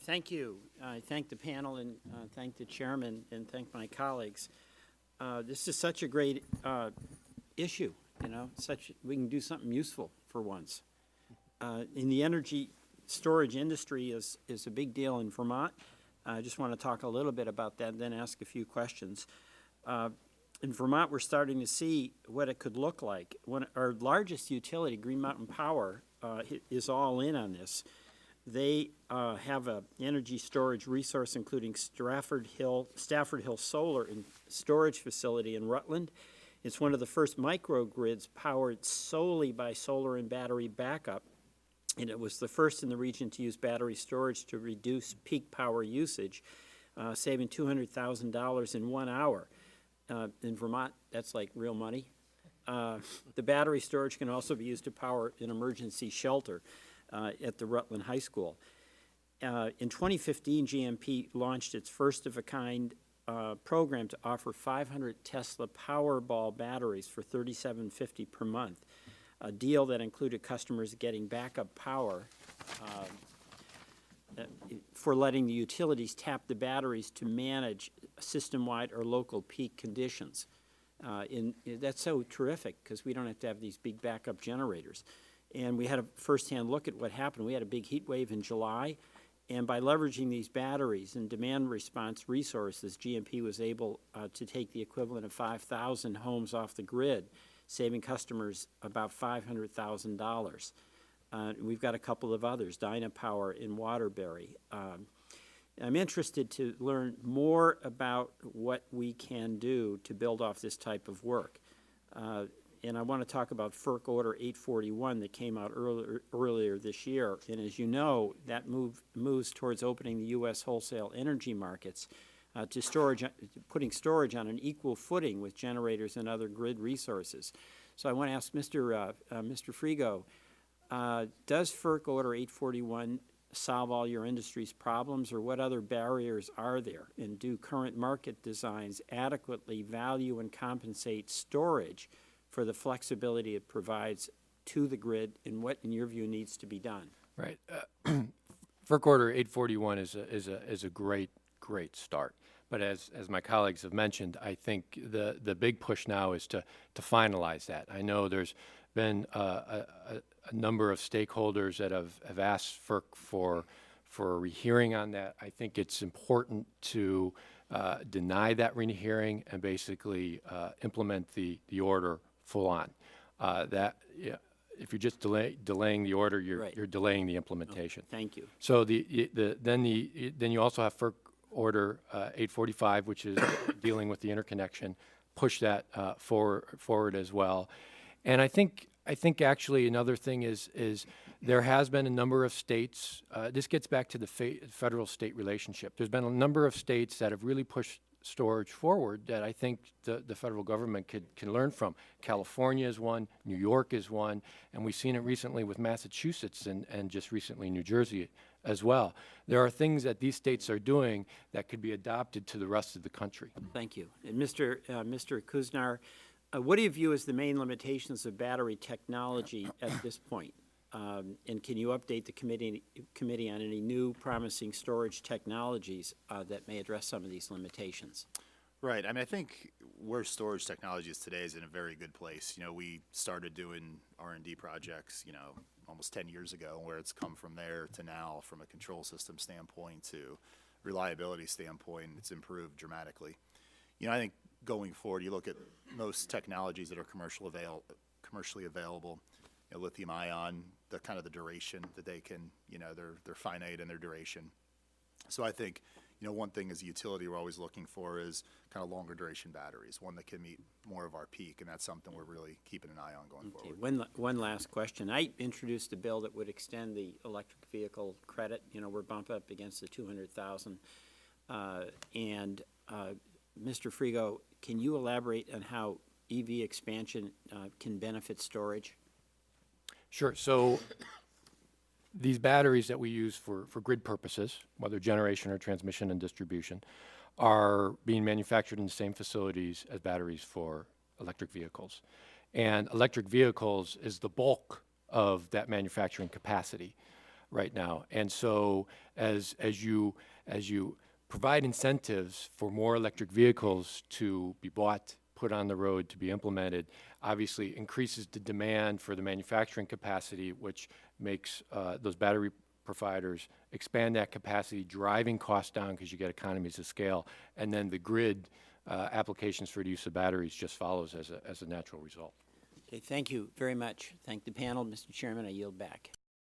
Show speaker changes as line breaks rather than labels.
Thank you. I thank the panel and thank the chairman and thank my colleagues. This is such a great issue, we can do something useful for once. In the energy storage industry is a big deal in Vermont. I just want to talk a little bit about that and then ask a few questions. In Vermont, we're starting to see what it could look like. When our largest utility, Green Mountain Power, is all in on this. They have an energy storage resource including Stafford Hill Solar and Storage Facility in Rutland. It's one of the first microgrids powered solely by solar and battery backup, and it was the first in the region to use battery storage to reduce peak power usage, saving $200,000 in 1 hour. In Vermont, that's like real money. The battery storage can also be used to power an emergency shelter at the Rutland High School. In 2015, GMP launched its first-of-a-kind program to offer 500 Tesla Powerball batteries for $37.50 per month, a deal that included customers getting backup power for letting the utilities tap the batteries to manage system-wide or local peak conditions. That's so terrific because we don't have to have these big backup generators. And we had a first-hand look at what happened. We had a big heat wave in July, and by leveraging these batteries and demand response resources, GMP was able to take the equivalent of 5,000 homes off the grid, saving customers about $500,000. We've got a couple of others, Dynapower in Waterbury. I'm interested to learn more about what we can do to build off this type of work. And I want to talk about FERC Order 841 that came out earlier this year. And as you know, that moves towards opening the U.S. wholesale energy markets to putting storage on an equal footing with generators and other grid resources. So I want to ask Mr. Frigo, does FERC Order 841 solve all your industry's problems, or what other barriers are there? And do current market designs adequately value and compensate storage for the flexibility it provides to the grid, and what, in your view, needs to be done?
Right. FERC Order 841 is a great start. But as my colleagues have mentioned, I think the big push now is to finalize that. I know there's been a number of stakeholders that have asked FERC for a rehearing on that. I think it's important to deny that rehearing and basically implement the order full on. If you're just delaying the order, you're delaying the implementation.
Okay, thank you.
So then you also have FERC Order 845, which is dealing with the interconnection. Push that forward as well. And I think actually another thing is there has been a number of states. This gets back to the federal-state relationship. There's been a number of states that have really pushed storage forward that I think the federal government can learn from. California is one, New York is one, and we've seen it recently with Massachusetts and just recently New Jersey as well. There are things that these states are doing that could be adopted to the rest of the country.
Thank you. And Mr. Kuznar, what do you view as the main limitations of battery technology at this point? And can you update the committee on any new promising storage technologies that may address some of these limitations?
Right. I mean, I think where storage technology is today is in a very good place. We started doing R&D projects, almost 10 years ago, where it's come from there to now, from a control system standpoint to reliability standpoint, it's improved dramatically. I think going forward, you look at most technologies that are commercially available, lithium ion, the duration that they can, they're finite in their duration. So I think, one thing as a utility we're always looking for is longer duration batteries, one that can meet more of our peak, and that's something we're really keeping an eye on going forward.
One last question. I introduced a bill that would extend the electric vehicle credit. We're bumped up against the $200,000. And Mr. Frigo, can you elaborate on how EV expansion can benefit storage?
Sure. So these batteries that we use for grid purposes, whether generation or transmission and distribution, are being manufactured in the same facilities as batteries for electric vehicles. And electric vehicles is the bulk of that manufacturing capacity. right now. And so as you provide incentives for more electric vehicles to be bought, put on the road, to be implemented, obviously increases the demand for the manufacturing capacity, which makes those battery providers expand that capacity, driving costs down because you get economies of scale, and then the grid applications for the use of batteries just follows as a natural result.
Okay, thank you very much. Thank the panel. Mr. Chairman, I yield back.